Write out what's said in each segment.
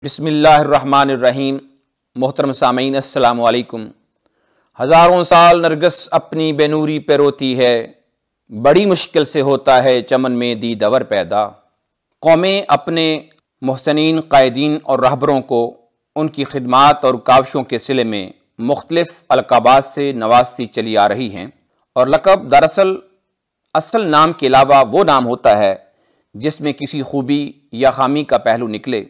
بسم اللہ الرحمن الرحیم۔ محترم سامعین السلام علیکم۔ ہزاروں سال نرگس اپنی بے نوری پہ روتی ہے، بڑی مشکل سے ہوتا ہے چمن میں دیدور پیدا۔ قومیں اپنے محسنین قائدین اور رہبروں کو ان کی خدمات اور کاوشوں کے صلے میں مختلف القابات سے نوازتی چلی آ رہی ہیں، اور لقب دراصل اصل نام کے علاوہ وہ نام ہوتا ہے جس میں کسی خوبی یا خامی کا پہلو نکلے۔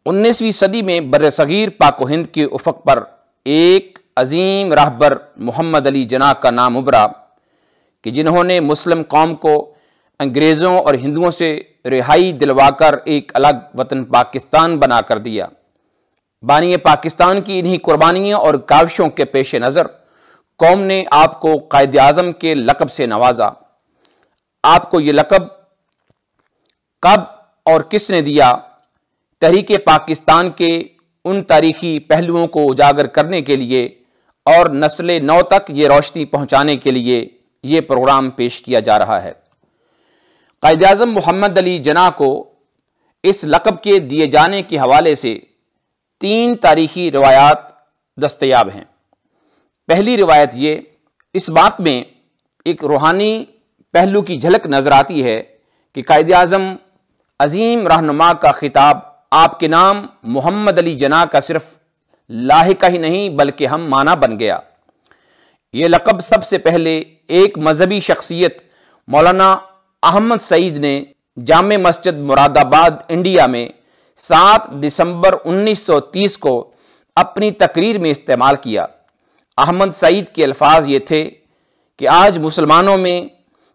19ویں صدی میں بر صغیر پاک و ہند کے افق پر ایک عظیم راہبر محمد علی جناح کا نام ابھرا کہ جنہوں نے مسلم قوم کو انگریزوں اور ہندوؤں سے رہائی دلوا کر ایک الگ وطن پاکستان بنا کر دیا۔ بانی پاکستان کی انہی قربانیوں اور کاوشوں کے پیش نظر قوم نے آپ کو قائداعظم کے لقب سے نوازا۔ آپ کو یہ لقب کب اور کس نے دیا، تحریک پاکستان کے ان تاریخی پہلوؤں کو اجاگر کرنے کے لیے اور نسل نو تک یہ روشنی پہنچانے کے لیے یہ پروگرام پیش کیا جا رہا ہے۔ قائداعظم محمد علی جناح کو اس لقب کے دیے جانے کے حوالے سے 3 تاریخی روایات دستیاب ہیں۔ پہلی روایت یہ اس بات میں ایک روحانی پہلو کی جھلک نظر آتی ہے کہ قائداعظم عظیم رہنما کا خطاب آپ کے نام محمد علی جناح کا صرف لاحقہ ہی نہیں بلکہ ہم معنی بن گیا۔ یہ لقب سب سے پہلے ایک مذہبی شخصیت مولانا احمد سعید نے جامع مسجد مراد آباد انڈیا میں 7 دسمبر 1930 کو اپنی تقریر میں استعمال کیا۔ احمد سعید کے الفاظ یہ تھے کہ آج مسلمانوں میں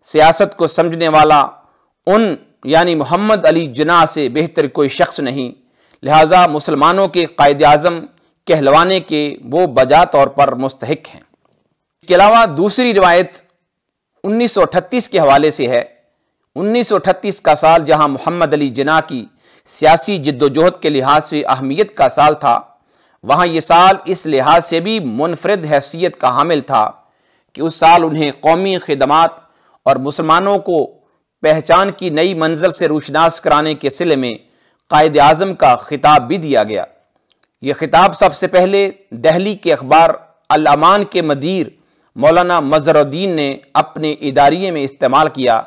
سیاست کو سمجھنے والا ان یعنی محمد علی جناح سے بہتر کوئی شخص نہیں، لہٰذا مسلمانوں کے قائداعظم کہلوانے کے وہ بجا طور پر مستحق ہیں۔ اس کے علاوہ دوسری روایت 1938 کے حوالے سے ہے۔ 1938 کا سال جہاں محمد علی جناح کی سیاسی جد و جہد کے لحاظ سے اہمیت کا سال تھا، وہاں یہ سال اس لحاظ سے بھی منفرد حیثیت کا حامل تھا کہ اس سال انہیں قومی خدمات اور مسلمانوں کو پہچان کی نئی منزل سے روشناس کرانے کے صلے میں قائد اعظم کا خطاب بھی دیا گیا۔ یہ خطاب سب سے پہلے دہلی کے اخبار الامان کے مدیر مولانا مظہر الدین نے اپنے اداریے میں استعمال کیا،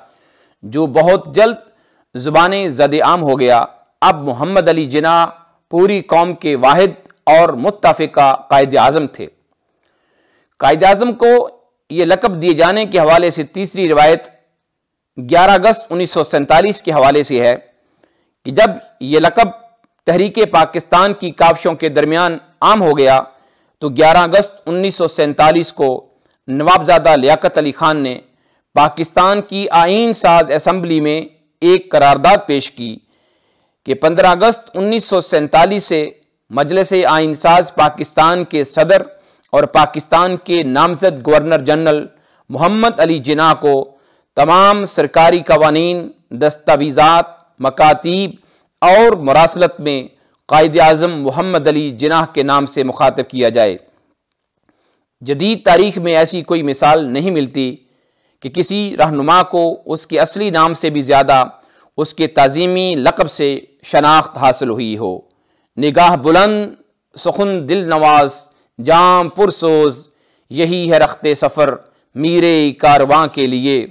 جو بہت جلد زبان زد عام ہو گیا۔ اب محمد علی جناح پوری قوم کے واحد اور متفقہ قائد اعظم تھے۔ قائد اعظم کو یہ لقب دیے جانے کے حوالے سے تیسری روایت 11 اگست 1947 کے حوالے سے ہے کہ جب یہ لقب تحریک پاکستان کی کاوشوں کے درمیان عام ہو گیا تو 11 اگست 1947 کو نوابزادہ لیاقت علی خان نے پاکستان کی آئین ساز اسمبلی میں ایک قرارداد پیش کی کہ 15 اگست 1947 سے مجلس آئین ساز پاکستان کے صدر اور پاکستان کے نامزد گورنر جنرل محمد علی جناح کو تمام سرکاری قوانین، دستاویزات، مکاتیب اور مراسلت میں قائد اعظم محمد علی جناح کے نام سے مخاطب کیا جائے۔ جدید تاریخ میں ایسی کوئی مثال نہیں ملتی کہ کسی رہنما کو اس کے اصلی نام سے بھی زیادہ اس کے تعظیمی لقب سے شناخت حاصل ہوئی ہو۔ نگاہ بلند، سخن دل نواز، جام پرسوز، یہی ہے رخت سفر میرے کارواں کے لیے۔